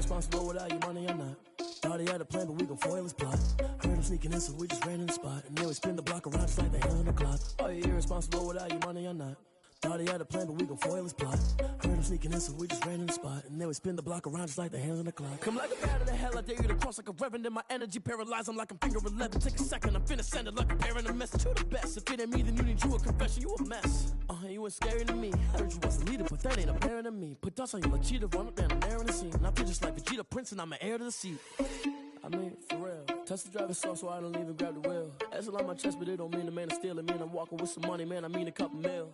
irresponsible without your money or not. Thought he had a plan, but we gon' foil his plot. Heard him sneaking in, so we just ran in the spot. And then we spin the block around just like the hell on the clock. Are you irresponsible without your money or not? Thought he had a plan, but we gon' foil his plot. Heard him sneaking in, so we just ran in the spot. And then we spin the block around just like the hands on the clock. Come like a bat of the hell, I dare you to cross like a reverend. And my energy paralyzed, I'm like I'm finger 11. Take a second, I'm finna send it like a parent a message. You the best, if it ain't me, then you need you a confession. You a mess, you ain't scary to me. I heard you was a leader, but that ain't apparent to me. Put dust on you like cheetah, run up down the air in the scene. And I feel just like Vegeta Prince, and I'm an heir to the seat. I mean, for real. Touch the driver's soft, so I don't even grab the wheel. That's on my chest, but it don't mean the man is stealing. Man, I'm walking with some money, man, I mean a couple mil.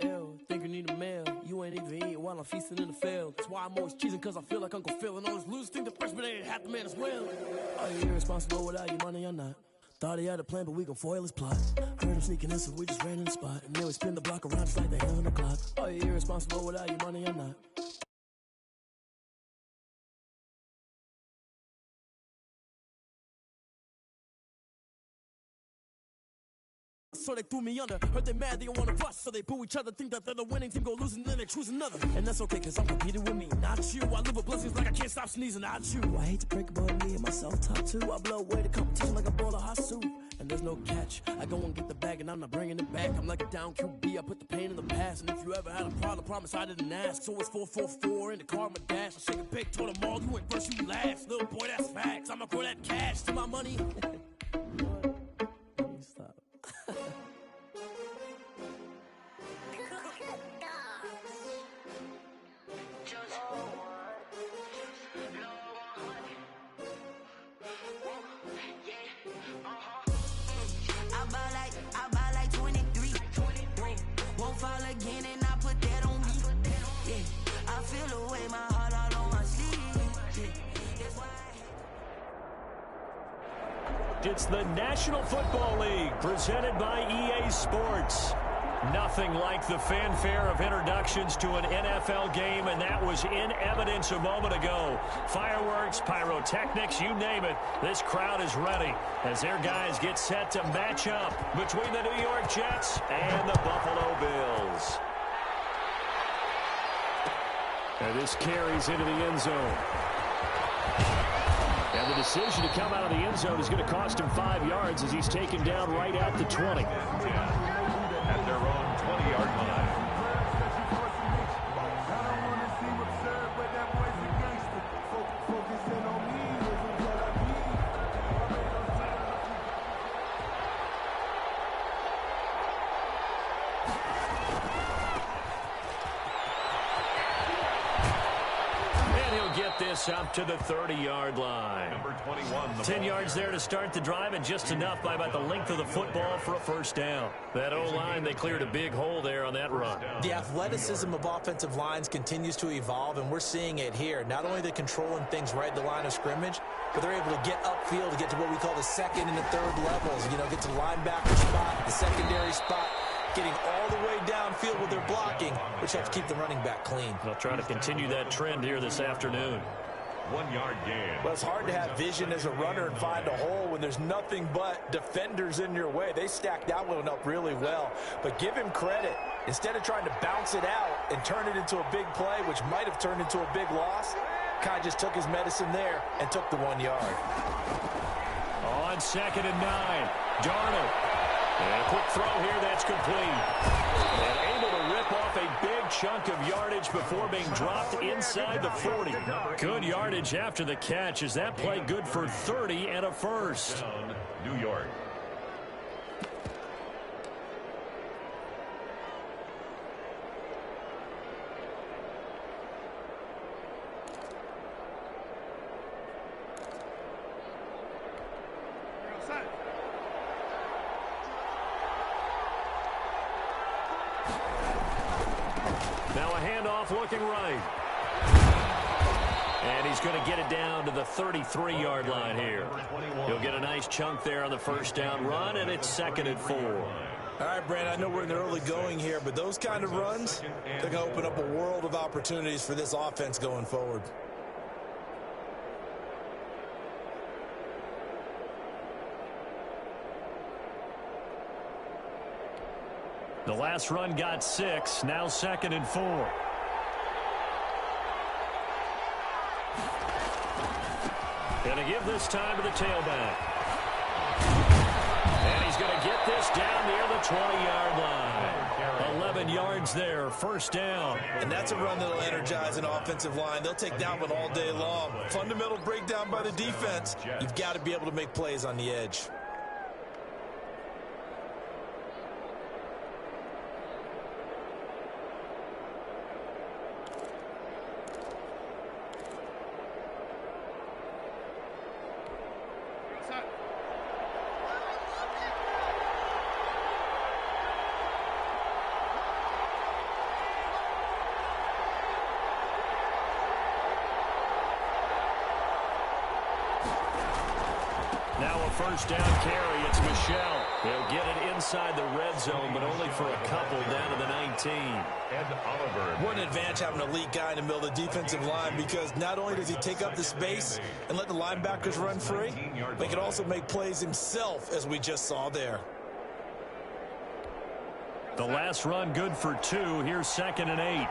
Ew, think you need a meal. You ain't even eating while I'm feasting in the field. That's why I'm always cheesing, cause I feel like Uncle Phil. And all those losers think the freshman ain't half the man as well. Are you irresponsible without your money or not? Thought he had a plan, but we gon' foil his plot. Heard him sneaking in, so we just ran in the spot. And then we spin the block around just like the hell on the clock. Are you irresponsible without your money or not? So they threw me under. Heard they mad, they don't wanna bust. So they boo each other, think that they're the winning team, go losing, then they choose another. And that's okay, cause I'm competing with me, not you. I live with blessings like I can't stop sneezing, not you. I hate to break it, but me and myself top two. I blow away the competition like a bowl of hot soup. And there's no catch. I go and get the bag and I'm not bringing it back. I'm like a down QB, I put the pain in the past. And if you ever had a problem, promise I didn't ask. So it's 4-4-4 in the car, my dash. I shake a big, told them all, you ain't first, you last. Little boy, that's facts. I'ma grow that cash to my money. Stop. Again and I put that on me. Yeah, I feel the way my heart all on my sleeve. Yeah, that's why It's the National Football League presented by EA Sports. Nothing like the fanfare of introductions to an NFL game, and that was in evidence a moment ago. Fireworks, pyrotechnics, you name it. This crowd is ready as their guys get set to match up between the New York Jets and the Buffalo Bills. And this carries into the end zone. And the decision to come out of the end zone is going to cost him 5 yards as he's taken down right at the 20. At their own 20-yard line. This up to the 30-yard line. Number 21. 10 yards there to start the drive, and just enough by about the length of the football for a first down. That O-line, they cleared a big hole there on that run. The athleticism of offensive lines continues to evolve, and we're seeing it here. Not only they're controlling things right at the line of scrimmage, but they're able to get upfield to get to what we call the second and the third levels. You know, get to the linebacker spot, the secondary spot, getting all the way downfield with their blocking, which helps keep the running back clean. They'll try to continue that trend here this afternoon. 1-yard gain. Well, it's hard to have vision as a runner and find a hole when there's nothing but defenders in your way. They stacked that one up really well. But give him credit. Instead of trying to bounce it out and turn it into a big play, which might have turned into a big loss, kind of just took his medicine there and took the 1 yard. On 2nd and 9, Darnold. And a quick throw here, that's complete. And able to rip off a big chunk of yardage before being dropped inside the 40. Good yardage after the catch. Is that play good for 30 and a first? New York. Now a handoff looking right. And he's going to get it down to the 33-yard line here. He'll get a nice chunk there on the first down run, and it's 2nd and 4. All right, Brandon, I know we're in the early going here, but those kind of runs, they're going to open up a world of opportunities for this offense going forward. The last run got 6, now 2nd and 4. Gonna give this time to the tailback. And he's going to get this down near the 20-yard line. 11 yards there, first down. And that's a run that'll energize an offensive line. They'll take that one all day long. Fundamental breakdown by the defense. You've got to be able to make plays on the edge. Now a first down carry. It's Michel. He'll get it inside the red zone, but only for a couple down to the 19. And Oliver. What an advantage having an elite guy in the middle of the defensive line, because not only does he take up the space and let the linebackers run free, but he can also make plays himself, as we just saw there. The last run good for 2. Here's 2nd and 8.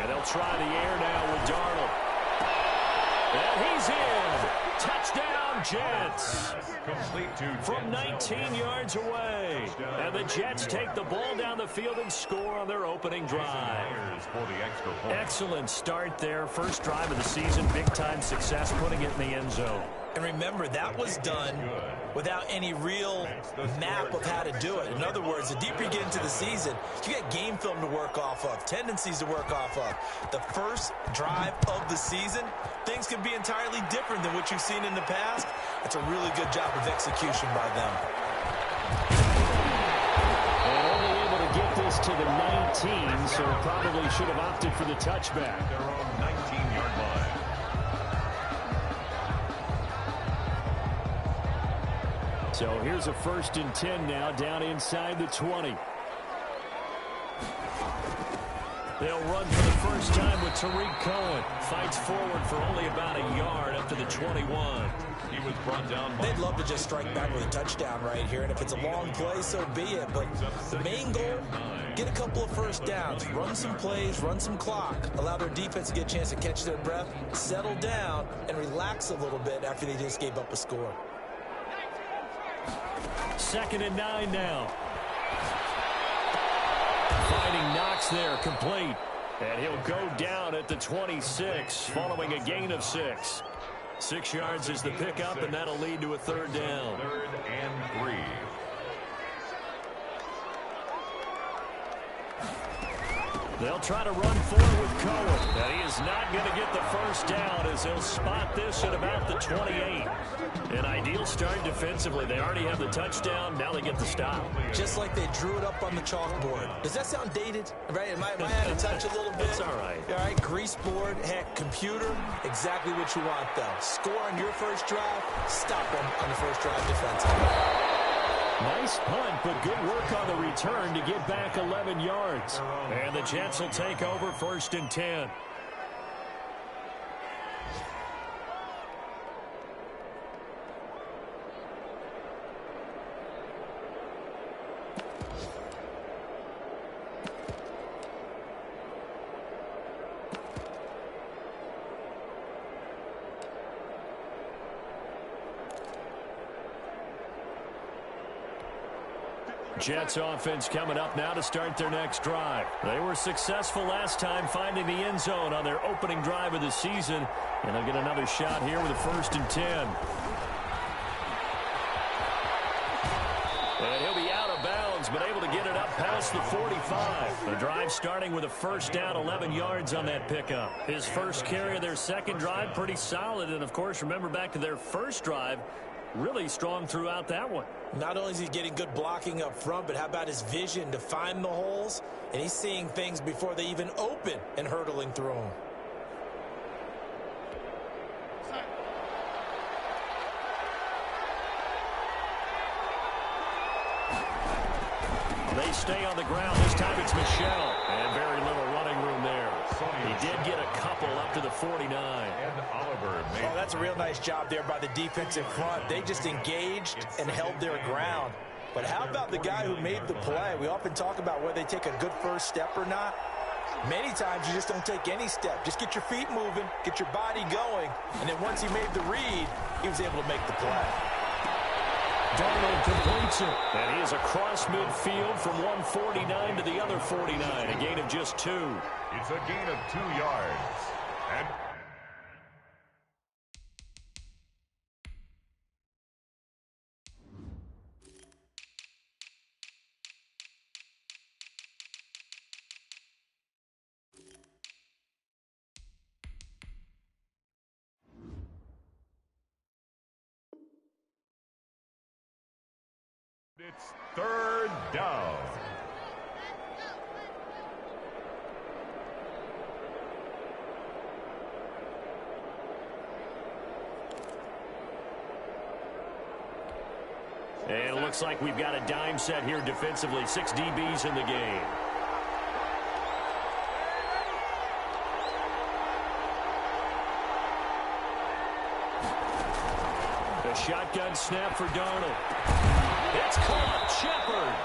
And they'll try the air now with Darnold. And he's in. Touchdown, Jets. From 19 yards away. And the Jets take the ball down the field and score on their opening drive. Excellent start there. First drive of the season. Big-time success, putting it in the end zone. And remember, that was done without any real map of how to do it. In other words, the deeper you get into the season, you get game film to work off of, tendencies to work off of. The first drive of the season, things can be entirely different than what you've seen in the past. It's a really good job of execution by them. And only able to get this to the 19, so probably should have opted for the touchback. Their own 19-yard line. So here's a 1st and 10 now, down inside the 20. They'll run for the first time with Tariq Cohen. Fights forward for only about a yard up to the 21. He was brought down. They'd love to just strike back with a touchdown right here, and if it's a long play, so be it. But the main goal, get a couple of first downs, run some plays, run some clock, allow their defense to get a chance to catch their breath, settle down, and relax a little bit after they just gave up a score. 2nd and 9 now. Finding Knox there, complete. And he'll go down at the 26, following a gain of 6. 6 yards is the pickup, and that'll lead to a 3rd down. 3rd and 3. They'll try to run forward with Cohen. And he is not going to get the first down, as they'll spot this at about the 28. An ideal start defensively. They already have the touchdown. Now they get the stop. Just like they drew it up on the chalkboard. Does that sound dated? Right? Am I out of touch a little bit? It's all right. All right, grease board, heck, computer, exactly what you want, though. Score on your first drive, stop them on the first drive defensively. Nice punt, but good work on the return to get back 11 yards. And the Jets will take over 1st and 10. Jets offense coming up now to start their next drive. They were successful last time finding the end zone on their opening drive of the season. And they'll get another shot here with a 1st and 10. And he'll be out of bounds, but able to get it up past the 45. The drive starting with a first down, 11 yards on that pickup. His first carry of their second drive, pretty solid. And, of course, remember back to their first drive, really strong throughout that one. Not only is he getting good blocking up front, but how about his vision to find the holes? And he's seeing things before they even open and hurtling through them. They stay on the ground. This time it's Michel. And very little running room there. He did get a couple up to the 49. And Oliver made. Oh, that's a real nice job there by the defensive front. They just engaged and held their ground. But how about the guy who made the play? We often talk about whether they take a good first step or not. Many times you just don't take any step. Just get your feet moving, get your body going, and then once he made the read, he was able to make the play. Darnold completes it. And he is across midfield from 149 to the other 49. A gain of just 2. It's a gain of 2 yards. And it's 3rd down. And it looks like we've got a dime set here defensively. 6 DBs in the game. A shotgun snap for Darnold. It's caught. Shepard.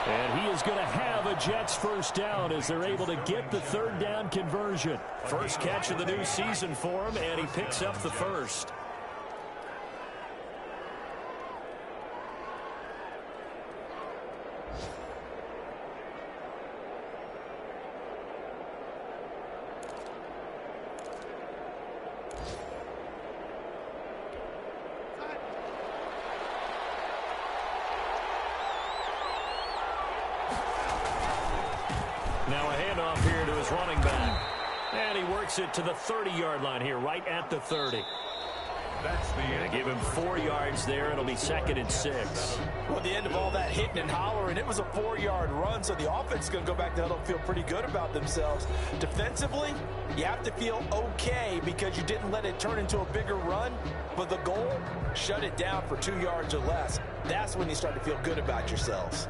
And he is going to have a Jets first down as they're able to get the 3rd down conversion. First catch of the new season for him, and he picks up the first. Now a handoff here to his running back. And he works it to the 30-yard line here, right at the 30. That's the end. They give him 4 yards there. It'll be 2nd and 6. Well, at the end of all that hitting and hollering, it was a 4-yard run, so the offense is going to go back to huddle and feel pretty good about themselves. Defensively, you have to feel okay because you didn't let it turn into a bigger run, but the goal, shut it down for 2 yards or less. That's when you start to feel good about yourselves.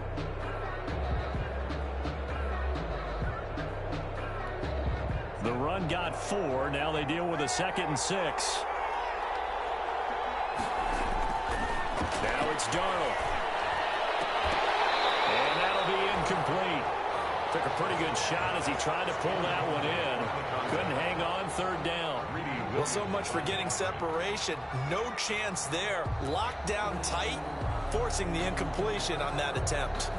The run got 4. Now they deal with a 2nd and 6. Now it's Darnold. And that'll be incomplete. Took a pretty good shot as he tried to pull that one in. Couldn't hang on. 3rd down. Well, so much for getting separation. No chance there. Locked down tight, forcing the incompletion on that attempt.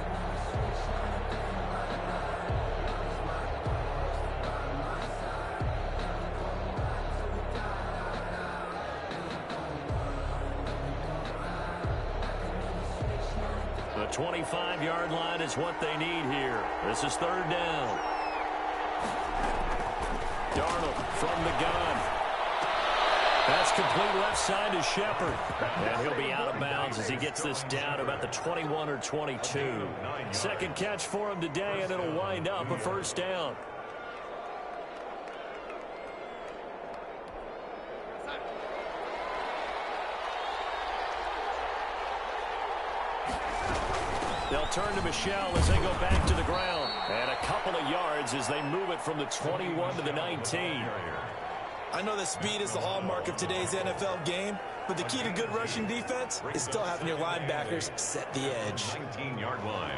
The 25-yard line is what they need here. This is 3rd down. Darnold from the gun. That's complete left side to Shepard. And he'll be out of bounds as he gets this down about the 21 or 22. Second catch for him today, and it'll wind up a 1st down. They'll turn to Michel as they go back to the ground. And a couple of yards as they move it from the 21 to the 19. I know that speed is the hallmark of today's NFL game, but the key to good rushing defense is still having your linebackers set the edge. 19-yard line.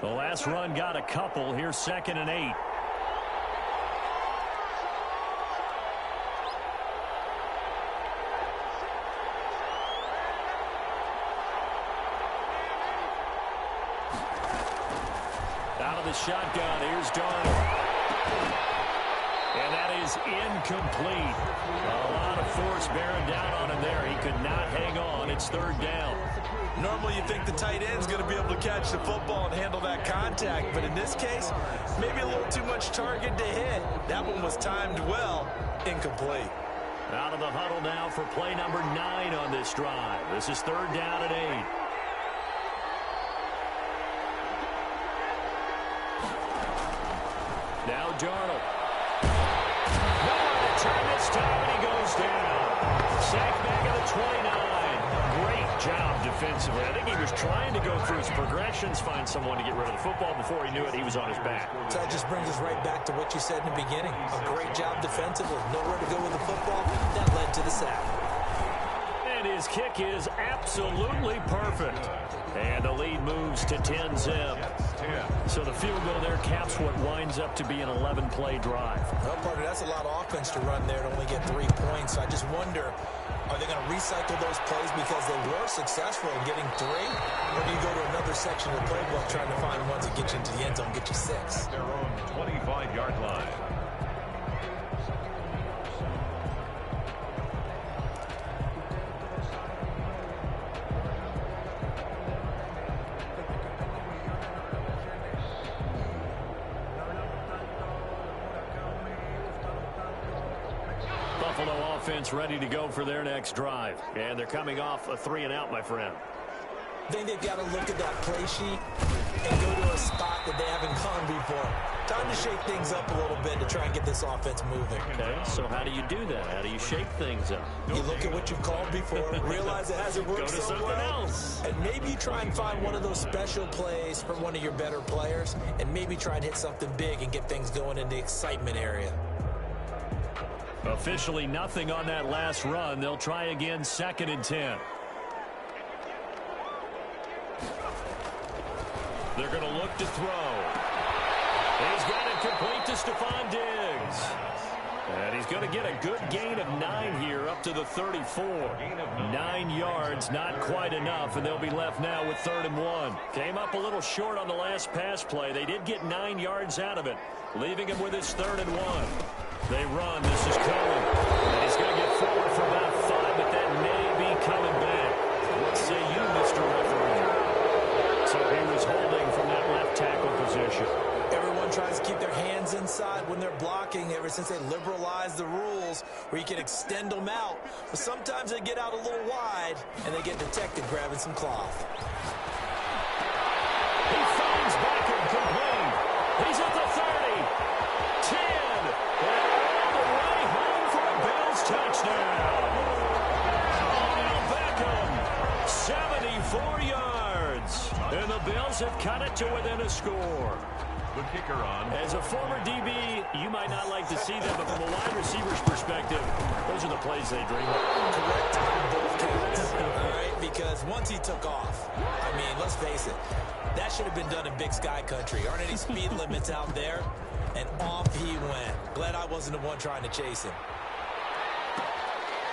The last run got a couple. Here's 2nd and 8. Out of the shotgun, here's Darnold. And that is incomplete. A lot of force bearing down on him there. He could not hang on. It's 3rd down. Normally you think the tight end's going to be able to catch the football and handle that contact, but in this case, maybe a little too much target to hit. That one was timed well. Incomplete. Out of the huddle now for play number 9 on this drive. This is 3rd down and 8. Now Darnold. Nowhere to turn this time, and he goes down. Sacked back at the 29. Great job defensively. I think he was trying to go through his progressions, find someone to get rid of the football. Before he knew it, he was on his back. So that just brings us right back to what you said in the beginning. A great job defensively. Nowhere to go with the football. That led to the sack. And his kick is absolutely perfect. And the lead moves to 10-zip. So the field goal there caps what winds up to be an 11-play drive. Well, partner, that's a lot of offense to run there to only get 3 points. I just wonder, are they going to recycle those plays because they were successful in getting 3? Or do you go to another section of the playbook trying to find ones that get you into the end zone, get you 6? Their own 25-yard line. Buffalo offense ready to go for their next drive. And they're coming off a 3-and-out, my friend. I think they've got to look at that play sheet and go to a spot that they haven't gone before. Time to shake things up a little bit to try and get this offense moving. Okay, so how do you do that? How do you shake things up? You look at what you've called before, realize it hasn't worked Go to so something well, else. and maybe you try and find one of those special plays from one of your better players, and maybe try and hit something big and get things going in the excitement area. Officially nothing on that last run. They'll try again, 2nd and 10. They're going to look to throw. He's got it complete to Stephon Diggs. And he's going to get a good gain of 9 here up to the 34. 9 yards, not quite enough, and they'll be left now with 3rd and 1. Came up a little short on the last pass play. They did get 9 yards out of it, leaving him with his 3rd and 1. They run. This is Cohen. And he's going to get forward for about 5, but that may be coming back. What say you, Mr. Referee? So he was holding from that left tackle position. Everyone tries to keep their hands inside when they're blocking ever since they liberalized the rules where you can extend them out. But sometimes they get out a little wide, and they get detected grabbing some cloth. He finds Beckham complete. He's at the 30. 10. And all the way home for a Bills touchdown. Odell Beckham, 74 yards. And the Bills have cut it to within a score. The kicker on. As a former DB, you might not like to see that, but from a wide receiver's perspective, those are the plays they dream of. Correct on both counts, all right? Because once he took off, I mean, let's face it, that should have been done in Big Sky Country. Aren't any speed limits out there? And off he went. Glad I wasn't the one trying to chase him.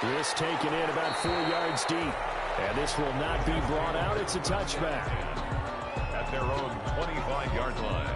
This taken in about 4 yards deep. And this will not be brought out. It's a touchback. At their own 25-yard line.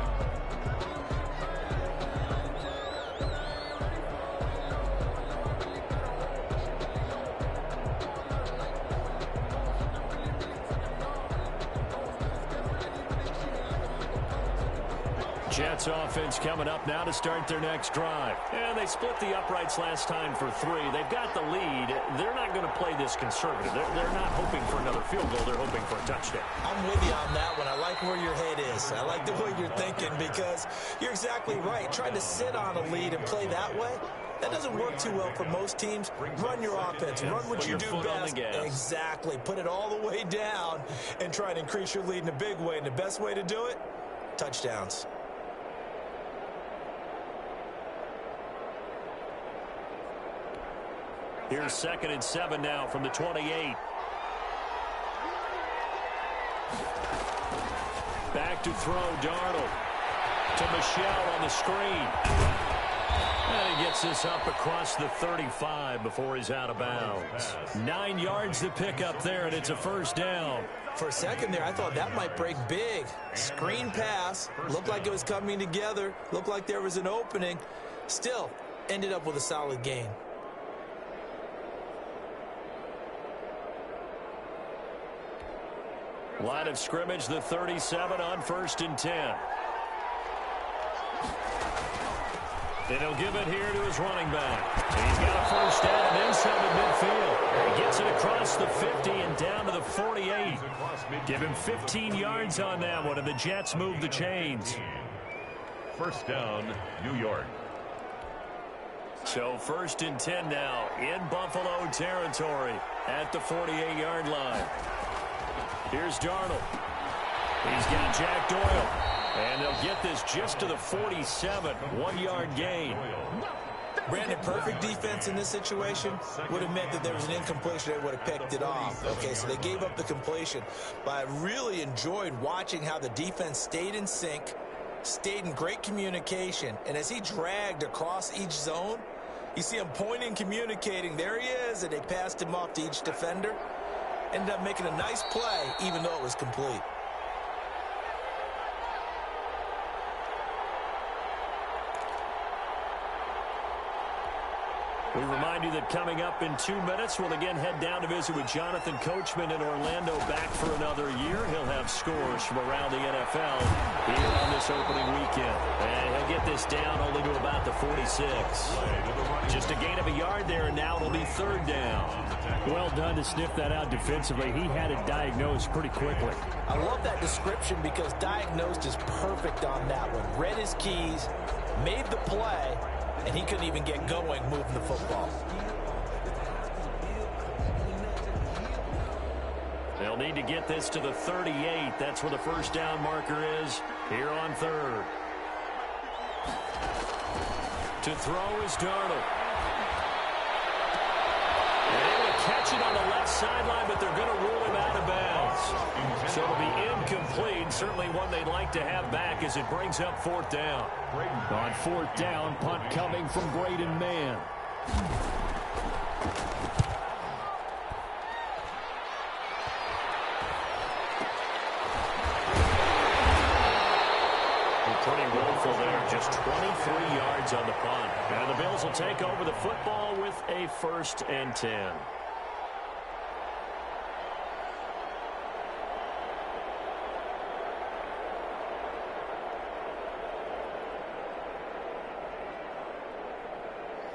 Jets offense coming up now to start their next drive. And they split the uprights last time for 3. They've got the lead. They're not going to play this conservative. They're not hoping for another field goal. They're hoping for a touchdown. I'm with you on that one. I like where your head is. I like the way you're thinking because you're exactly right. Trying to sit on a lead and play that way, that doesn't work too well for most teams. Run your offense. Run what you do best. Exactly. Put it all the way down and try and increase your lead in a big way. And the best way to do it, touchdowns. Here's 2nd and 7 now from the 28. Back to throw, Darnold to Michelle on the screen. And he gets this up across the 35 before he's out of bounds. 9 yards to pick up there, and it's a 1st down. For a second there, I thought that might break big. Screen pass. Looked like it was coming together. Looked like there was an opening. Still, ended up with a solid gain. Line of scrimmage, the 37 on 1st and 10. And he'll give it here to his running back. He's got a 1st down and then some at midfield. He gets it across the 50 and down to the 48. Give him 15 yards on that one, and the Jets move the chains. 1st down, New York. So 1st and 10 now in Buffalo territory at the 48-yard line. Here's Darnold. He's got Jack Doyle. And they'll get this just to the 47. 1-yard gain. Brandon, perfect defense in this situation would have meant that there was an incompletion. They would have picked it off. Okay, so they gave up the completion. But I really enjoyed watching how the defense stayed in sync, stayed in great communication. And as he dragged across each zone, you see him pointing, communicating. There he is, and they passed him off to each defender. Ended up making a nice play, even though it was complete. We remind you that coming up in 2 minutes, we'll again head down to visit with Jonathan Coachman in Orlando, back for another year. He'll have scores from around the NFL here on this opening weekend. And he'll get this down only to about the 46. Just a gain of a yard there, and now it'll be 3rd down. Well done to sniff that out defensively. He had it diagnosed pretty quickly. I love that description because diagnosed is perfect on that one. Read his keys, made the play, and he couldn't even get going moving the football. They'll need to get this to the 38. That's where the 1st down marker is here on 3rd. To throw is Darnold. They're able to catch it on the left sideline, but they're going to rule him out of bounds. So it'll be incomplete. Certainly one they'd like to have back as it brings up 4th down. On 4th down, punt coming from Braden Mann. Pretty woeful there. Just 23 yards on the punt. And the Bills will take over the football with a 1st and 10.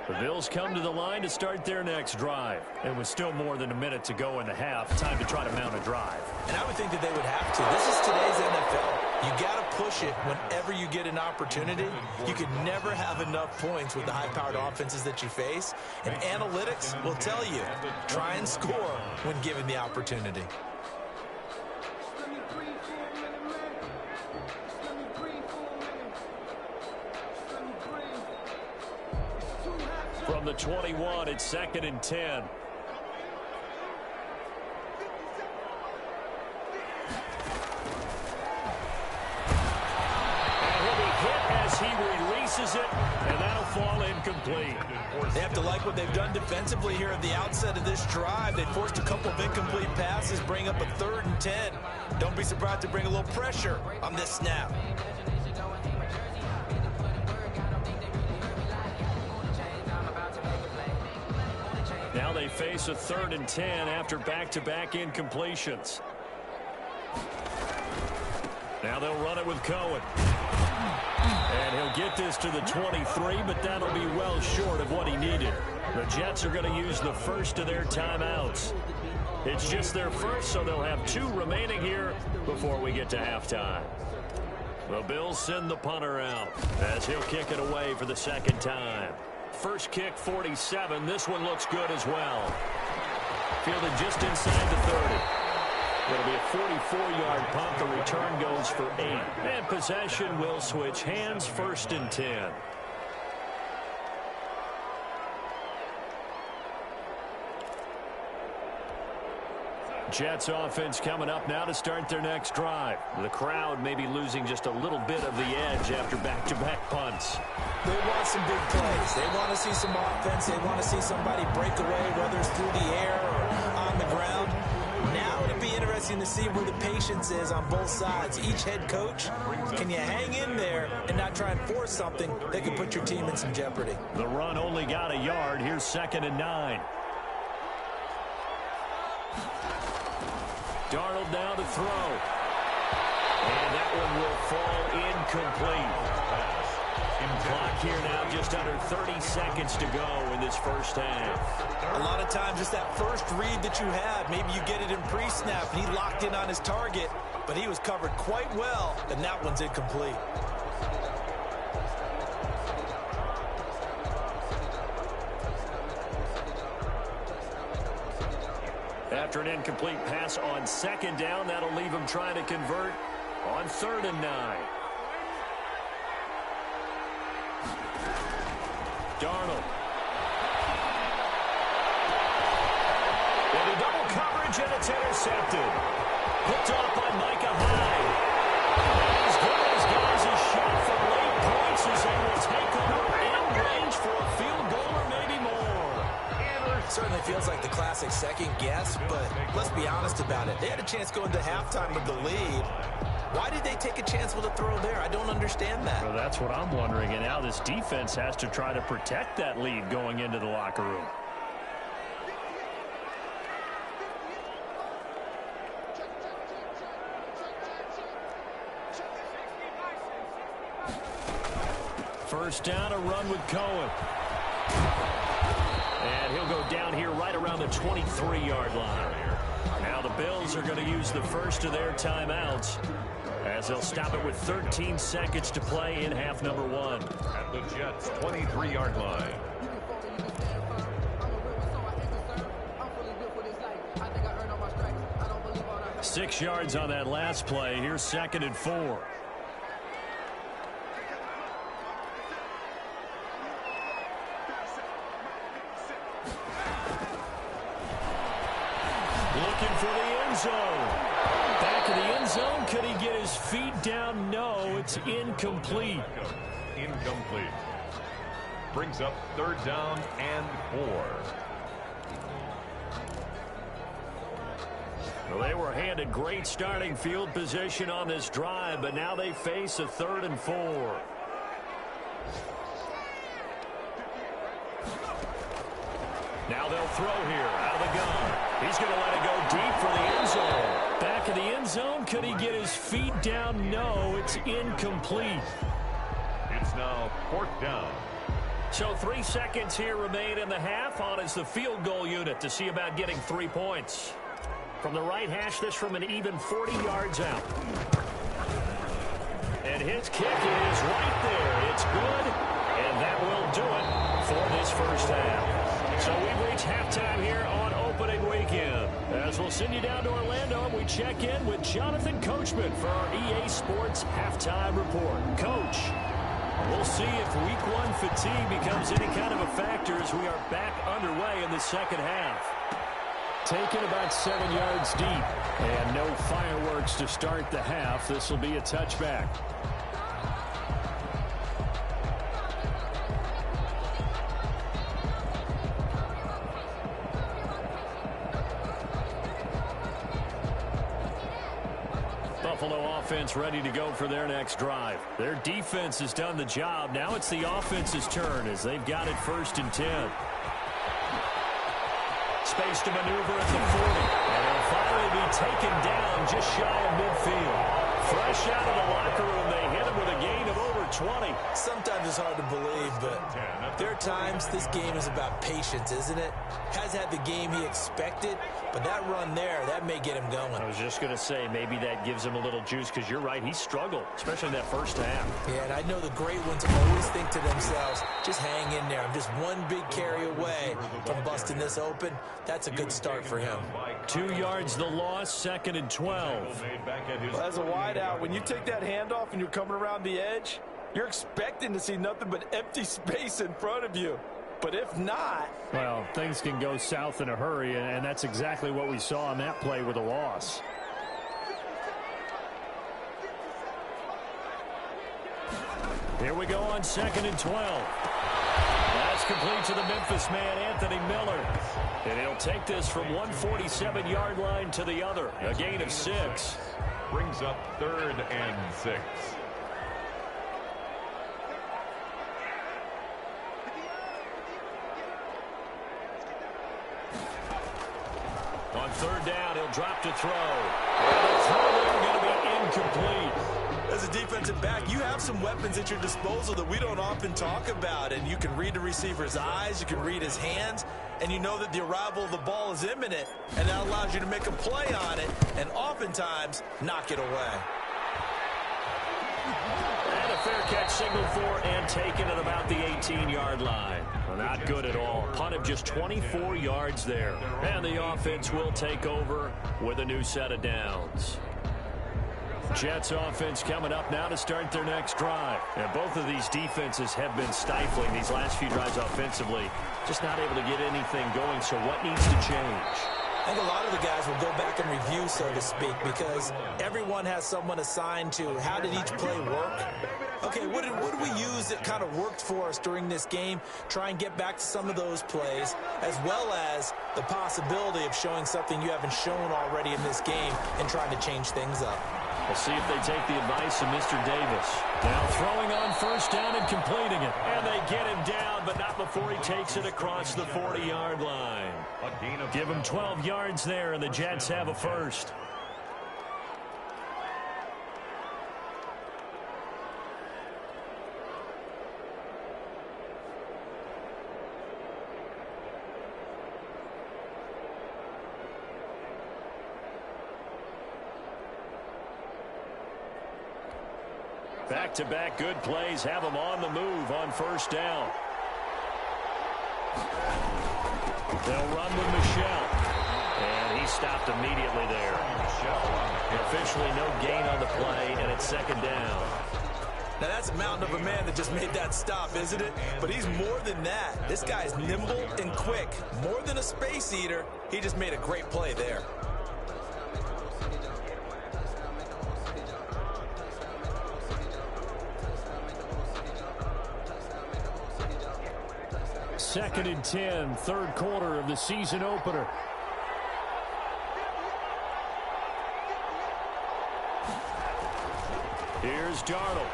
The Bills come to the line to start their next drive. And with still more than a minute to go in the half, time to try to mount a drive. And I would think that they would have to. This is today's NFL. You got to push it whenever you get an opportunity. You can never have enough points with the high-powered offenses that you face. And analytics will tell you, try and score when given the opportunity. From the 21, it's 2nd and 10. As he releases it, and that'll fall incomplete. They have to like what they've done defensively here at the outset of this drive. They forced a couple of incomplete passes, bring up a 3rd and 10. Don't be surprised to bring a little pressure on this snap. Now they face a 3rd and 10 after back-to-back incompletions. Now they'll run it with Cohen. And he'll get this to the 23, but that'll be well short of what he needed. The Jets are going to use the first of their timeouts. It's just their first, so they'll have 2 remaining here before we get to halftime. The Bills send the punter out as he'll kick it away for the 2nd time. First kick, 47. This one looks good as well. Fielded just inside the 30. It'll be a 44-yard punt. The return goes for 8. And possession will switch hands, 1st and 10. Jets offense coming up now to start their next drive. The crowd may be losing just a little bit of the edge after back-to-back punts. They want some big plays. They want to see some offense. They want to see somebody break away, whether it's through the air or on the ground. Now it'll be interesting to see where the patience is on both sides. Each head coach, can you hang in there and not try and force something that could put your team in some jeopardy? The run only got a yard. Here's 2nd and 9. Darnold now to throw. And that one will fall incomplete. Clock here now, just under 30 seconds to go in this first half. A lot of times it's that first read that you have. Maybe you get it in pre-snap, and he locked in on his target, but he was covered quite well, and that one's incomplete. After an incomplete pass on second down, that'll leave him trying to convert on 3rd and 9. Darnold. Into double coverage, and it's intercepted. Picked off by Micah Hyde. He's giving his guys a shot for late points as they will take over in range for a field goal or maybe more. Certainly feels like the classic second guess, but let's be honest about it. They had a chance going to halftime with the lead. Why did they take a chance with a throw there? I don't understand that. Well, that's what I'm wondering. And now this defense has to try to protect that lead going into the locker room. First down, a run with Cohen. And he'll go down here right around the 23-yard line. Now the Bills are going to use the first of their timeouts as they'll stop it with 13 seconds to play in half number 1. At the Jets' 23-yard line. Six yards on that last play. Here's 2nd and 4. Looking for the end zone. Back of the end zone. Could he get his feet down? No, it's incomplete. Incomplete. Brings up 3rd down and 4. Well, they were handed great starting field position on this drive, but now they face a 3rd and 4. Now they'll throw here out of the gun. He's going to let it go deep for the end zone. Back of the end zone. Could he get his feet down? No, it's incomplete. It's now 4th down. So 3 seconds here remain in the half. On is the field goal unit to see about getting 3 points. From the right hash, this from an even 40 yards out. And his kick is right there. It's good, and that will do it for this first half. So we've reached halftime here on opening weekend. As we'll send you down to Orlando, we check in with Jonathan Coachman for our EA Sports Halftime Report. Coach, we'll see if Week 1 fatigue becomes any kind of a factor as we are back underway in the second half. Taken about 7 yards deep, and no fireworks to start the half. This will be a touchback. Buffalo offense ready to go for their next drive. Their defense has done the job. Now it's the offense's turn as they've got it 1st and 10. Space to maneuver at the 40. And he'll finally be taken down just shy of midfield. Fresh out of the locker room, they hit him with a gain of over 20. Sometimes it's hard to believe, but there are times this game is about patience, isn't it? Has had the game he expected, but that run there, that may get him going. I was just going to say, maybe that gives him a little juice, because you're right, he struggled, especially in that first half. Yeah, and I know the great ones always think to themselves, just hang in there. I'm just one big carry away from busting this open. That's a good start for him. 2 yards the loss, 2nd and 12. Well, as a wideout, when you take that handoff and you're coming around the edge, you're expecting to see nothing but empty space in front of you. But if not... Well, things can go south in a hurry, and that's exactly what we saw on that play with a loss. Here we go on 2nd and 12. That's complete to the Memphis man, Anthony Miller. And he'll take this from 147-yard line to the other. A gain of 6. Brings up 3rd and 6. On 3rd down, he'll drop to throw. And the throw there going to be incomplete. As a defensive back, you have some weapons at your disposal that we don't often talk about. And you can read the receiver's eyes, you can read his hands, and you know that the arrival of the ball is imminent. And that allows you to make a play on it and oftentimes knock it away. And a fair catch signaled for and taken at about the 18-yard line. Well, not good at all. Punt of just 24 yards there. And the offense will take over with a new set of downs. Jets offense coming up now to start their next drive. And both of these defenses have been stifling these last few drives offensively. Just not able to get anything going, so what needs to change? I think a lot of the guys will go back and review, so to speak, because everyone has someone assigned to how did each play work. Okay, what did we use that kind of worked for us during this game? Try and get back to some of those plays, as well as the possibility of showing something you haven't shown already in this game and trying to change things up. We'll see if they take the advice of Mr. Davis. Now throwing on first down and completing it. And they get him down, but not before he takes it across the 40-yard line. Give him 12 yards there, and the Jets have a first. Back-to-back good plays have them on the move on first down. They'll run with Michel. And he stopped immediately there. Officially no gain on the play, and it's second down. Now that's a mountain of a man that just made that stop, isn't it? But he's more than that. This guy's nimble and quick. More than a space eater, he just made a great play there. Second and 10, third quarter of the season opener. Here's Darnold.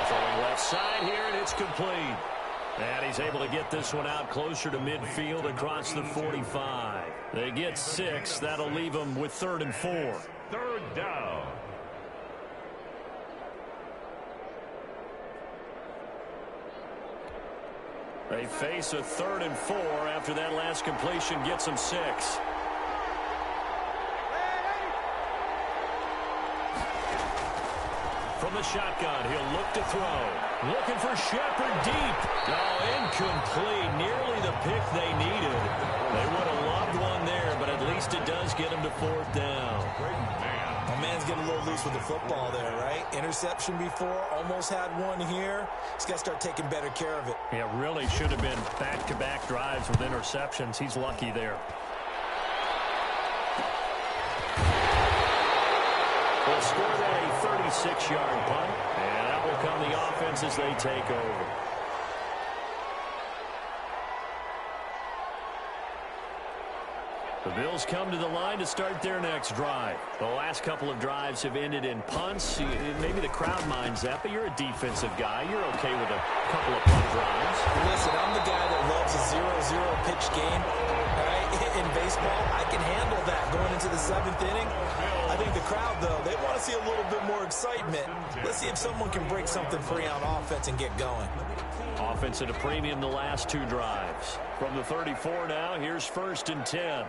Throwing left side here, and it's complete. And he's able to get this one out closer to midfield across the 45. They get 6. That'll leave them with 3rd and 4. Third down. They face a 3rd and 4 after that last completion gets them 6. From the shotgun, he'll look to throw. Looking for Shepard deep. Oh, incomplete. Nearly the pick they needed. They would have loved one there, but at least it does get them to 4th down. My man's getting a little loose with the football there, right? Interception before, almost had one here. He's got to start taking better care of it. Yeah, really should have been back-to-back drives with interceptions. He's lucky there. They'll score that a 36-yard punt, and that will come the offense as they take over. The Bills come to the line to start their next drive. The last couple of drives have ended in punts. Maybe the crowd minds that, but you're a defensive guy. You're okay with a couple of punt drives. Listen, I'm the guy that loves a 0-0 pitch game. All right? In baseball, I can handle that going into the 7th inning. I think the crowd, though, they want to see a little bit more excitement. Let's see if someone can break something free on offense and get going. Offense at a premium the last 2 drives. From the 34 now, here's 1st and 10.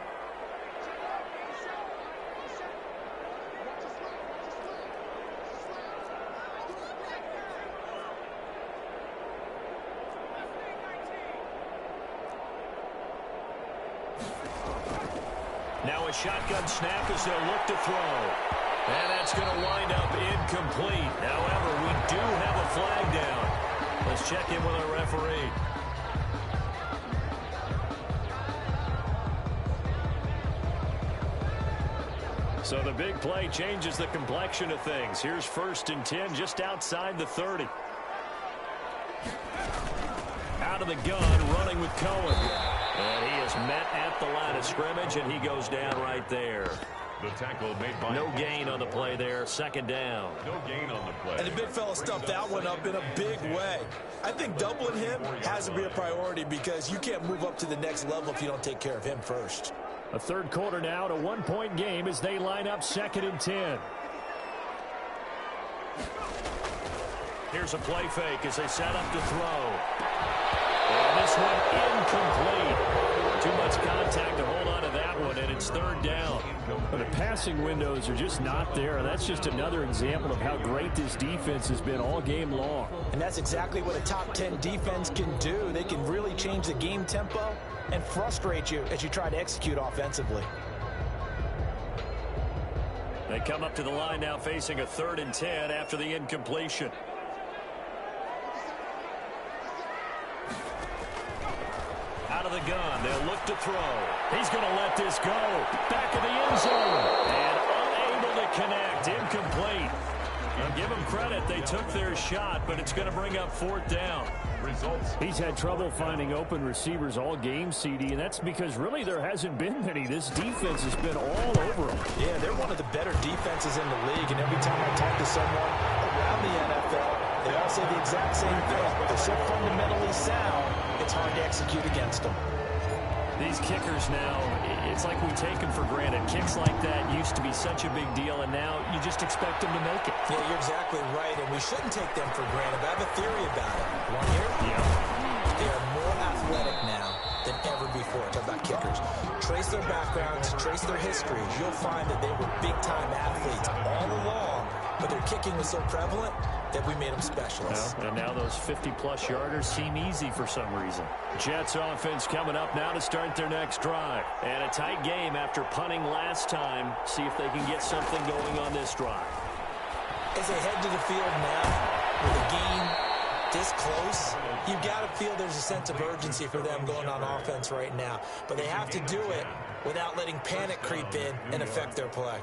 Now a shotgun snap as they'll look to throw. And that's going to wind up incomplete. However, we do have a flag down. Let's check in with our referee. So the big play changes the complexion of things. Here's 1st and 10 just outside the 30. Out of the gun, running with Cohen. And he is met at the line of scrimmage, and he goes down right there. The tackle made by no gain on the play there. 2nd down. No gain on the play. And the big fella stuffed that one up in a big way. I think doubling him has to be a priority because you can't move up to the next level if you don't take care of him first. A third quarter now, a 1-point game as they line up 2nd and 10. Here's a play fake as they set up to throw. And this one incomplete. Too much contact to hold on to that one, and it's third down. Well, the passing windows are just not there, and that's just another example of how great this defense has been all game long. And that's exactly what a top 10 defense can do. They can really change the game tempo and frustrate you as you try to execute offensively. They come up to the line now facing a 3rd and 10 after the incompletion. Out of the gun, they'll look to throw. He's going to let this go. Back of the end zone. And unable to connect. Incomplete. Now give them credit. They took their shot, but it's going to bring up 4th down. Results. He's had trouble finding open receivers all game, CD, and that's because really there hasn't been many. This defense has been all over them. Yeah, they're one of the better defenses in the league, and every time I talk to someone around the NFL, they all say the exact same thing. They're so fundamentally sound, it's hard to execute against them. These kickers now, it's like we take them for granted. Kicks like that used to be such a big deal, and now you just expect them to make it. Yeah, you're exactly right, and we shouldn't take them for granted. But I have a theory about it. Want to hear it? Yeah. They are more athletic now than ever before. Talk about kickers. Trace their backgrounds, trace their histories. You'll find that they were big-time athletes all along, but their kicking was so prevalent that we made them specialists. And now those 50-plus yarders seem easy for some reason. Jets offense coming up now to start their next drive. And a tight game after punting last time. See if they can get something going on this drive. As they head to the field now, with a game this close, you've got to feel there's a sense of urgency for them going on offense right now. But they have to do it without letting panic creep in and affect their play.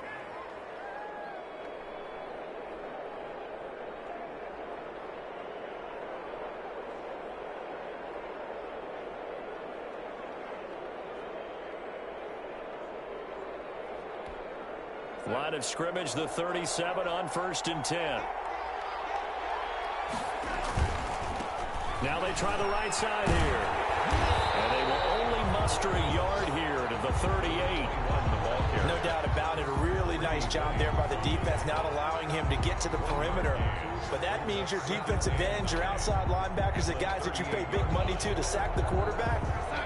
Line of scrimmage, the 37 on 1st and 10. Now they try the right side here. And they will only muster a yard here to the 38. No doubt about it. A really nice job there by the defense, not allowing him to get to the perimeter. But that means your defensive ends, your outside linebackers, the guys that you pay big money to sack the quarterback,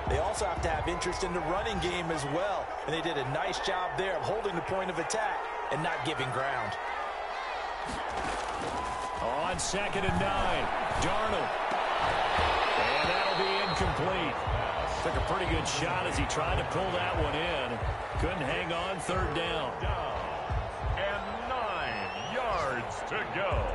they also have to have interest in the running game as well. And they did a nice job there of holding the point of attack and not giving ground. On 2nd and 9, Darnold. And that'll be incomplete. Took a pretty good shot as he tried to pull that one in. Couldn't hang on, 3rd down. And 9 yards to go.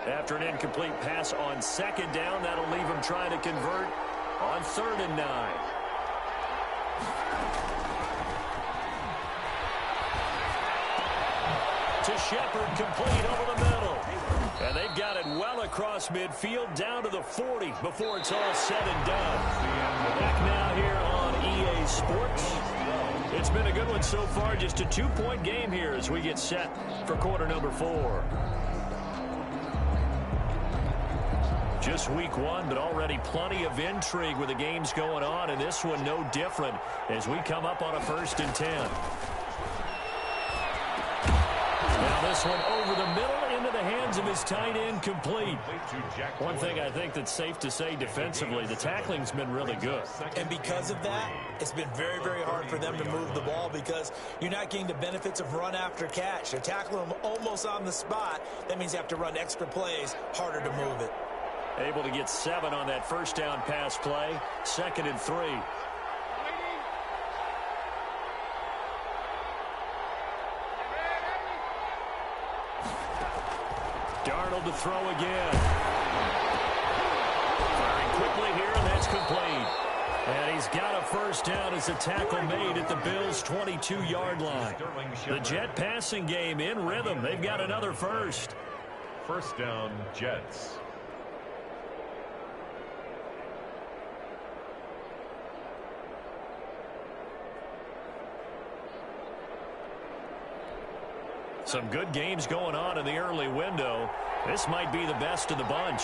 After an incomplete pass on 2nd down, that'll leave him trying to convert on 3rd and 9. To Shepard, complete over the middle. And they've got it well across midfield, down to the 40 before it's all said and done. Back now here on EA Sports. It's been a good one so far, just a 2-point game here as we get set for quarter number 4. Just week 1, but already plenty of intrigue with the games going on, and this one no different as we come up on a 1st and 10. Now this one over the middle into the hands of his tight end, complete. One thing I think that's safe to say defensively, the tackling's been really good. And because of that, it's been very, very hard for them to move the ball because you're not getting the benefits of run after catch. They're tackling them almost on the spot. That means you have to run extra plays, harder to move it. Able to get 7 on that 1st down pass play. 2nd and 3. Darnold to throw again. Firing quickly here, and that's complete. And he's got a 1st down as a tackle made at the Bills' 22-yard line. The Jet passing game in rhythm. They've got another 1st. 1st down, Jets. Some good games going on in the early window. This might be the best of the bunch.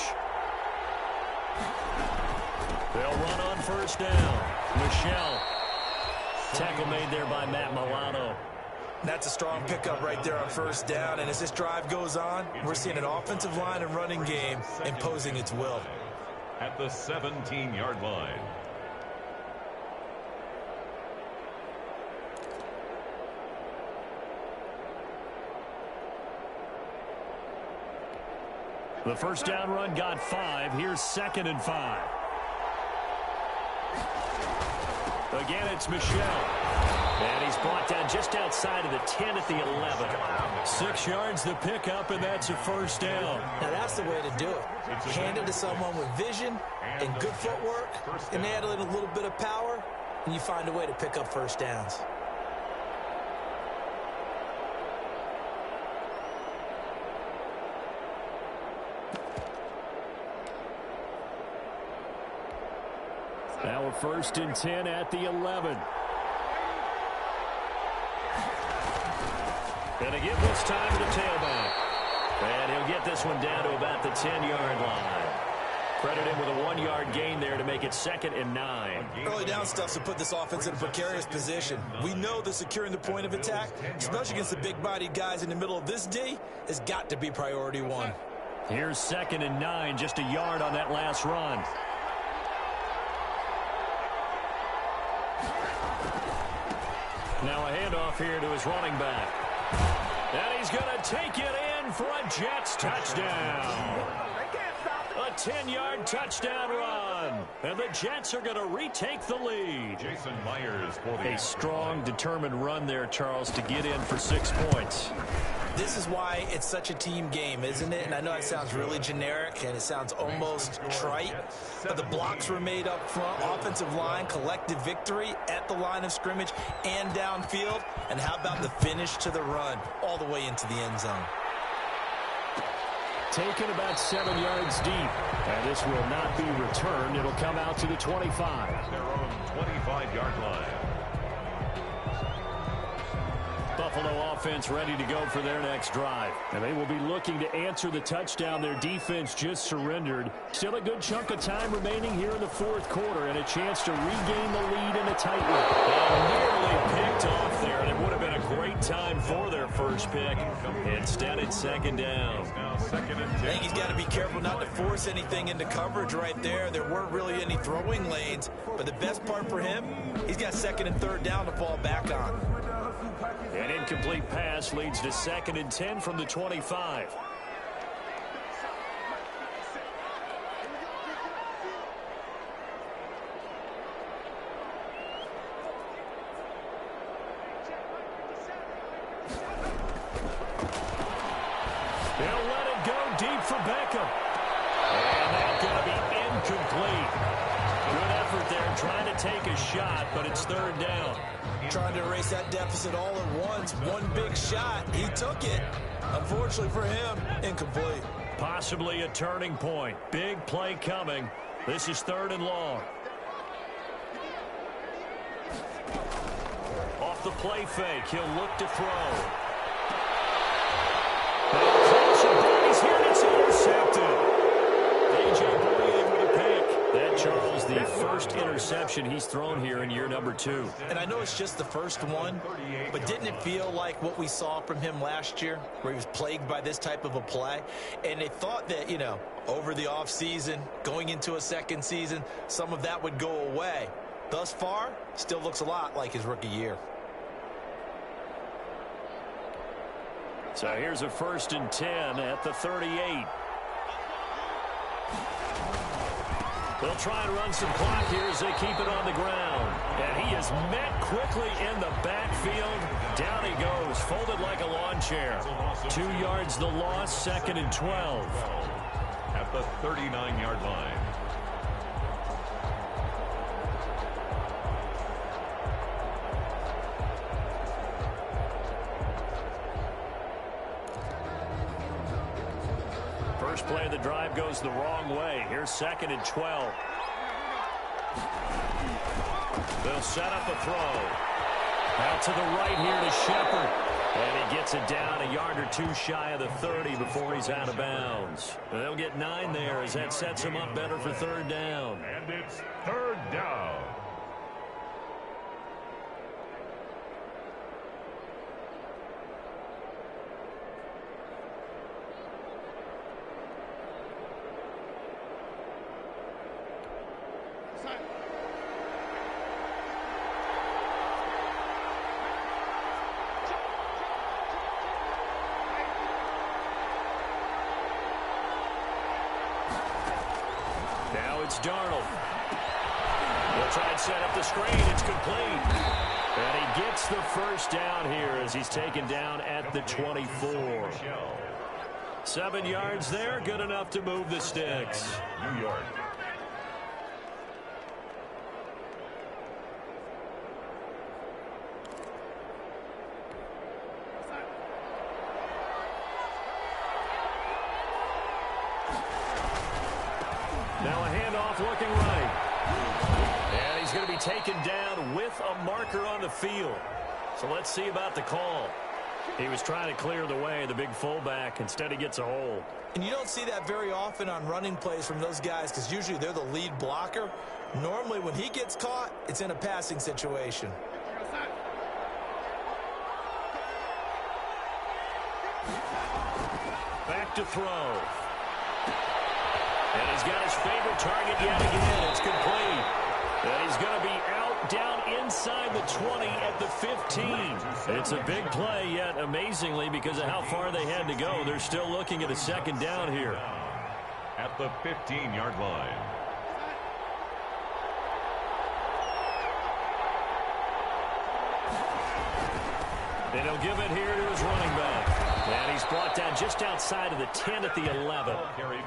They'll run on 1st down. Michelle. tackle made there by Matt Milano. That's a strong pickup right there on first down. And as this drive goes on, we're seeing an offensive line and running game imposing its will. At the 17-yard line. The first down run got 5. Here's 2nd and 5. Again, it's Michel. And he's brought down just outside of the 10 at the 11. 6 yards the pickup, and that's a first down. Now, that's the way to do it. Hand it to someone with vision and good footwork, and add in a little bit of power, and you find a way to pick up first downs. Now a 1st and 10 at the 11. And again this time to the tailback. And he'll get this one down to about the 10-yard line. Credit him with a 1-yard gain there to make it 2nd and 9. Early down stuff to put this offense in a precarious position. We know that securing the point of attack, especially against the big-bodied guys in the middle of this D, has got to be priority 1. Here's 2nd and 9, just a yard on that last run. Now a handoff here to his running back. And he's going to take it in for a Jets touchdown. A 10-yard touchdown run. And the Jets are going to retake the lead. Jason Myers for the... A strong, determined run there, Charles, to get in for 6 points. This is why it's such a team game, isn't it? And I know it sounds really generic and it sounds almost trite, but the blocks were made up front, offensive line, collective victory at the line of scrimmage and downfield. And how about the finish to the run all the way into the end zone? Taken about 7 yards deep. And this will not be returned. It'll come out to the 25. Their own 25-yard line. Buffalo offense ready to go for their next drive. And they will be looking to answer the touchdown their defense just surrendered. Still a good chunk of time remaining here in the 4th quarter and a chance to regain the lead in a tight one. Nearly picked off there, and it would have been a great time for their first pick. Instead, it's 2nd down. Now 2nd and 10. I think he's got to be careful not to force anything into coverage right there. There weren't really any throwing lanes, but the best part for him, he's got 2nd and 3rd down to fall back on. An incomplete pass leads to 2nd and 10 from the 25. They'll let it go deep for Beckham. And that's going to be incomplete. Good effort there trying to take a shot, but it's 3rd down. Trying to erase that deficit all at once. One big shot. He took it. Unfortunately for him, incomplete. Possibly a turning point. Big play coming. This is 3rd and long. Off the play fake. He'll look to throw. He's here and it's intercepted. A.J. Boye with a pick. That, Charles, the first interception he's thrown here in year number 2. And I know it's just the first one, but didn't it feel like what we saw from him last year, where he was plagued by this type of a play? And they thought that, you know, over the offseason, going into a second season, some of that would go away. Thus far, still looks a lot like his rookie year. So here's a 1st and 10 at the 38. They'll try and run some clock here as they keep it on the ground. And he is met quickly in the backfield. Down he goes, folded like a lawn chair. 2 yards the loss, 2nd and 12. At the 39-yard line. First play of the drive goes the wrong way. Here's 2nd and 12. They'll set up a throw. Out to the right here to Shepard. And he gets it down a yard or 2 shy of the 30 before he's out of bounds. They'll get 9 there as that sets him up better for 3rd down. And it's 3rd down. it's Darnold. He'll try and set up the screen. It's complete. And he gets the first down here as he's taken down at the 24. 7 yards there, good enough to move the sticks. New York. Now a handoff looking right. And he's going to be taken down with a marker on the field. So let's see about the call. He was trying to clear the way, the big fullback. Instead, he gets a hold. And you don't see that very often on running plays from those guys because usually they're the lead blocker. Normally, when he gets caught, it's in a passing situation. Back to throw. And he's got his favorite target yet again. It's complete. And he's going to be out down inside the 20 at the 15. It's a big play, yet amazingly, because of how far they had to go, they're still looking at a second down here. At the 15-yard line. And he'll give it here to his running back. And he's brought down just outside of the 10 at the 11.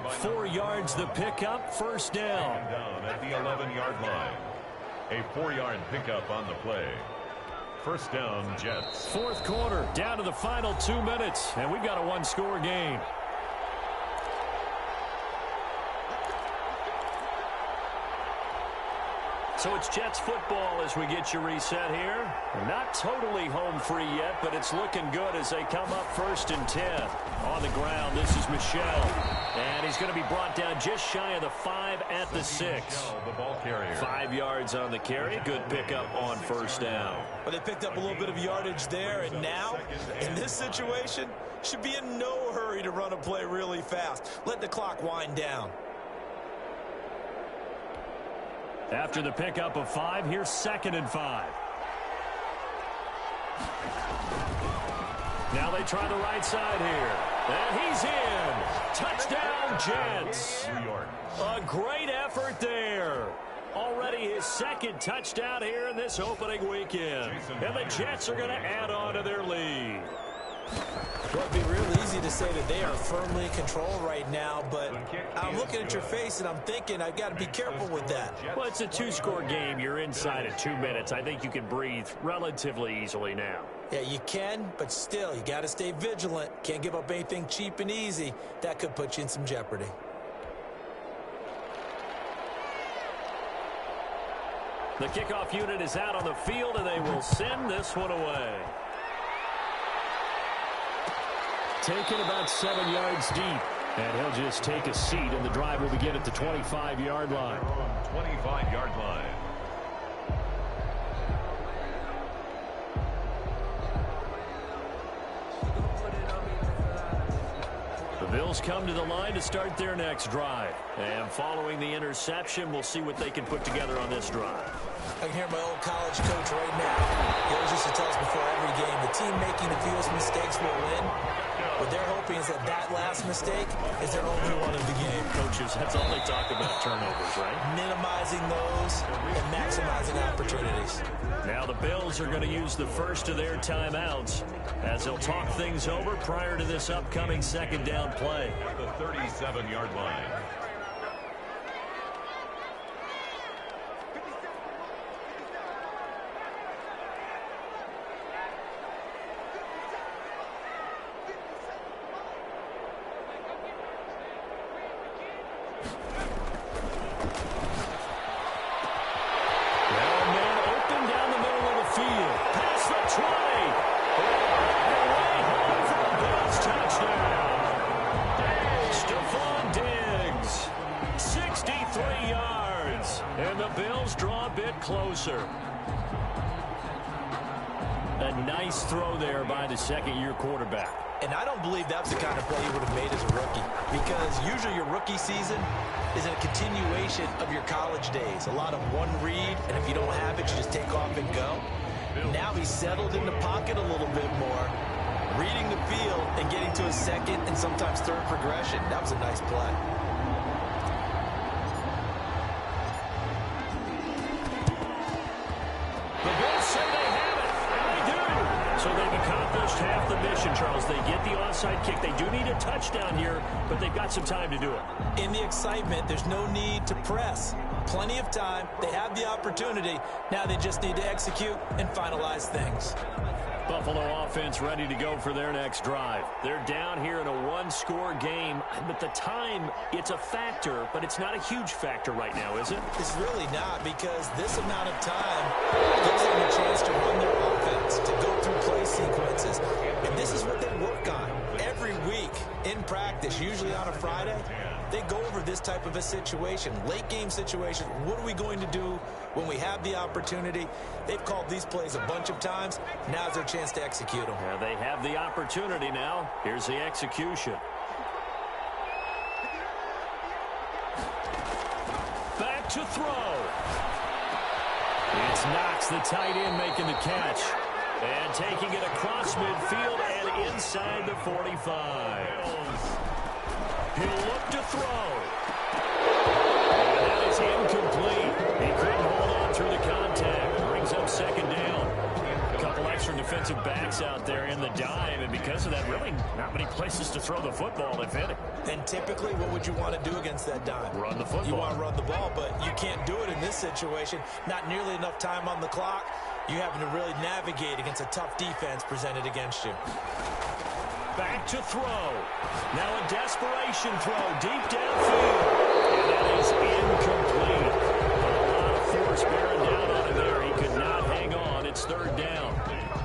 4 yards the pickup, first down. Down at the 11-yard line. A 4-yard pickup on the play. First down, Jets. Fourth quarter, down to the final 2 minutes, and we've got a one-score game. So it's Jets football as we get you reset here. Not totally home free yet, but it's looking good as they come up 1st and 10. On the ground, this is Michel. And he's going to be brought down just shy of the 5 at the 6. The ball carrier. 5 yards on the carry. Good pickup on first down. Well, they picked up a little bit of yardage there, and now, in this situation, should be in no hurry to run a play really fast. Let the clock wind down. After the pickup of 5, here's 2nd and 5. Now they try the right side here. And he's in. Touchdown, Jets. New York. A great effort there. Already his 2nd touchdown here in this opening weekend. And the Jets are going to add on to their lead. Well, it'd be real easy to say that they are firmly in control right now, but I'm looking at your face and I'm thinking I've got to be careful with that. Well, it's a 2-score game. You're inside of 2 minutes. I think you can breathe relatively easily now. Yeah, you can, but still, you got to stay vigilant. Can't give up anything cheap and easy. That could put you in some jeopardy. The kickoff unit is out on the field, and they will send this one away. Taken about 7 yards deep. And he'll just take a seat, and the drive will begin at the 25-yard line. 25-yard line. The Bills come to the line to start their next drive. And following the interception, we'll see what they can put together on this drive. I can hear my old college coach right now. He always used to tell us before every game, the team making the fewest mistakes will win. What they're hoping is that that last mistake is their only one of the game. Coaches, that's all they talk about, turnovers, right? Minimizing those and maximizing opportunities. Now the Bills are going to use the first of their timeouts as they'll talk things over prior to this upcoming second down play. At the 37-yard line. Closer. A nice throw there by the second-year quarterback. And I don't believe that's the kind of play he would have made as a rookie, because usually your rookie season is a continuation of your college days. A lot of one read, and if you don't have it, you just take off and go. Now he's settled in the pocket a little bit more, reading the field and getting to a second and sometimes third progression. That was a nice play. Charles. They get the onside kick. They do need a touchdown here, but they've got some time to do it. In the excitement, there's no need to press. Plenty of time. They have the opportunity. Now they just need to execute and finalize things. Buffalo offense ready to go for their next drive. They're down here in a one-score game. But the time, it's a factor, but it's not a huge factor right now, is it? It's really not, because this amount of time gives them a chance to run their offense, to go through play sequences. And this is what they work on every week in practice, usually on a Friday. They go over this type of a situation, late game situation. What are we going to do when we have the opportunity? They've called these plays a bunch of times. Now's their chance to execute them. Yeah, they have the opportunity now. Here's the execution. Back to throw. It's Knox, the tight end, making the catch. And taking it across midfield and inside the 45. He'll look to throw. And that is incomplete. He couldn't hold on through the contact. Brings up second down. A couple extra defensive backs out there in the dime, and because of that, really not many places to throw the football, if any. And typically, what would you want to do against that dime? Run the football. You want to run the ball, but you can't do it in this situation. Not nearly enough time on the clock. You having to really navigate against a tough defense presented against you. Back to throw. Now a desperation throw deep downfield. And that is incomplete. A lot of force bearing down on him there. He could not hang on. It's third down.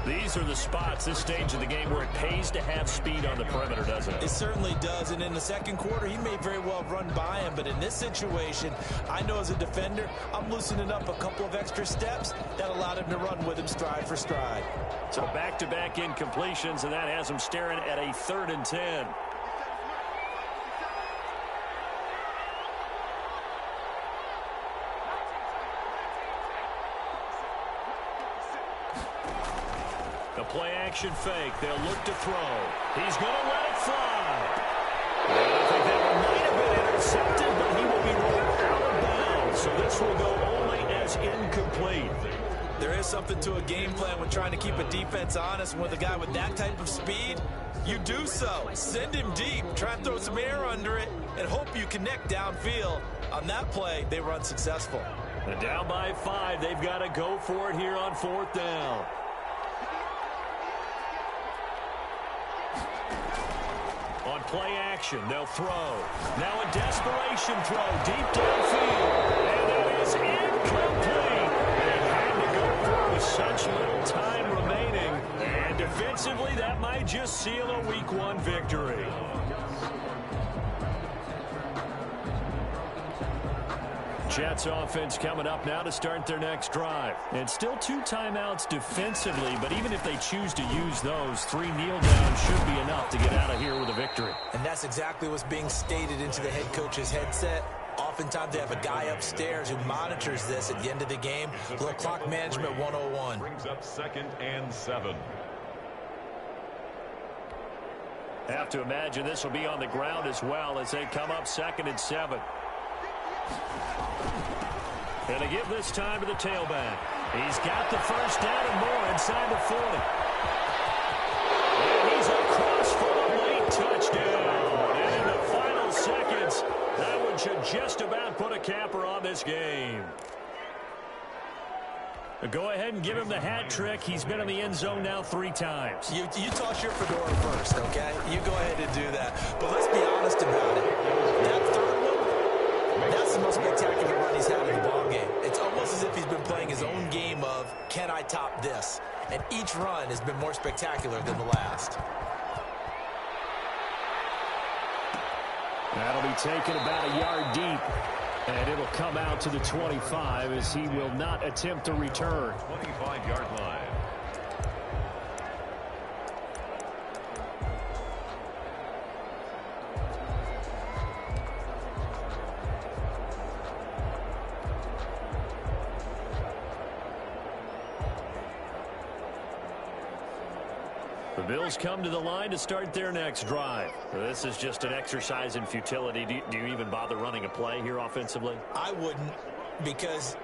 These are the spots, this stage of the game, where it pays to have speed on the perimeter, doesn't it? It certainly does. And in the second quarter, he may very well run by him. But in this situation, I know as a defender, I'm loosening up a couple of extra steps that allowed him to run with him stride for stride. So back-to-back incompletions, and that has him staring at a 3rd and 10. The play-action fake. They'll look to throw. He's going to let it fly. And I think that one might have been intercepted, but he will be rolled out of bounds. So this will go only as incomplete. There is something to a game plan when trying to keep a defense honest. With a guy with that type of speed, you do so. Send him deep. Try and throw some air under it and hope you connect downfield. On that play, they run successful. And down by 5. They've got to go for it here on 4th down. On play action, they'll throw. Now a desperation throw deep downfield. And that is incomplete. They had to go through with such little time remaining. And defensively, that might just seal a Week 1 victory. Jets offense coming up now to start their next drive. And still 2 timeouts defensively, but even if they choose to use those, 3 kneel downs should be enough to get out of here with a victory. And that's exactly what's being stated into the head coach's headset. Oftentimes they have a guy upstairs who monitors this at the end of the game. Little clock management 101. Brings up 2nd and 7. Have to imagine this will be on the ground as well as they come up 2nd and 7. And they give this time to the tailback. He's got the first down and more inside the 40. And he's across for the late touchdown. And in the final seconds, that one should just about put a capper on this game. Go ahead and give him the hat trick. He's been in the end zone now 3 times. You toss your fedora first, okay? You go ahead and do that. But let's be honest about it. That third one, that's the most spectacular run he's had in the ballgame. It's almost as if he's been playing his own game of, can I top this? And each run has been more spectacular than the last. That'll be taken about a yard deep. And it'll come out to the 25 as he will not attempt to return. 25-yard line. The Bills come to the line to start their next drive. This is just an exercise in futility. Do you even bother running a play here offensively? I wouldn't, because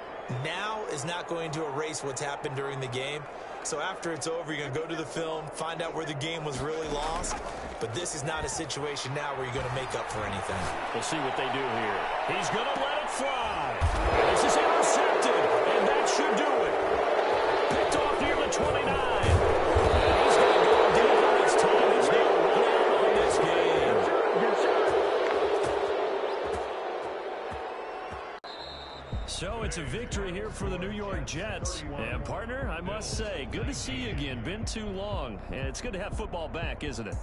now is not going to erase what's happened during the game. So after it's over, you're going to go to the film, find out where the game was really lost. But this is not a situation now where you're going to make up for anything. We'll see what they do here. He's going to let it fly. This is intercepted, and that should do it. Picked off near the 29. And he's going to go deep, and his time is now run out on this game. So it's a victory here for the New York Jets. And, partner, I must say, good to see you again. Been too long. And it's good to have football back, isn't it?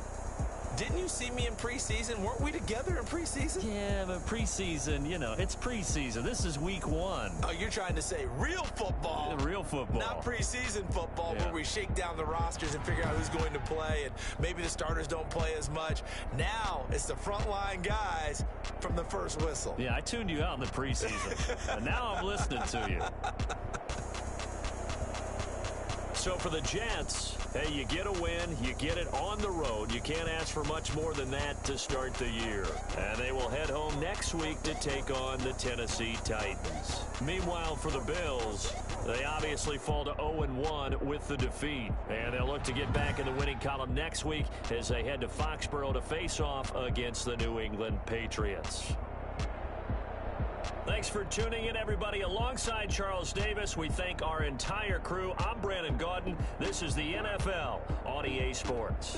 Didn't you see me in preseason? Weren't we together in preseason? Yeah, but preseason, you know, it's preseason. This is week 1. Oh, you're trying to say real football. Real football. Not preseason football where we shake down the rosters and figure out who's going to play, and maybe the starters don't play as much. Now it's the frontline guys from the first whistle. Yeah, I tuned you out in the preseason. And now I'm listening to you. So for the Jets, hey, you get a win, you get it on the road. You can't ask for much more than that to start the year. And they will head home next week to take on the Tennessee Titans. Meanwhile, for the Bills, they obviously fall to 0-1 with the defeat. And they'll look to get back in the winning column next week as they head to Foxborough to face off against the New England Patriots. Thanks for tuning in, everybody. Alongside Charles Davis, we thank our entire crew. I'm Brandon Gaudin. This is the NFL on EA Sports.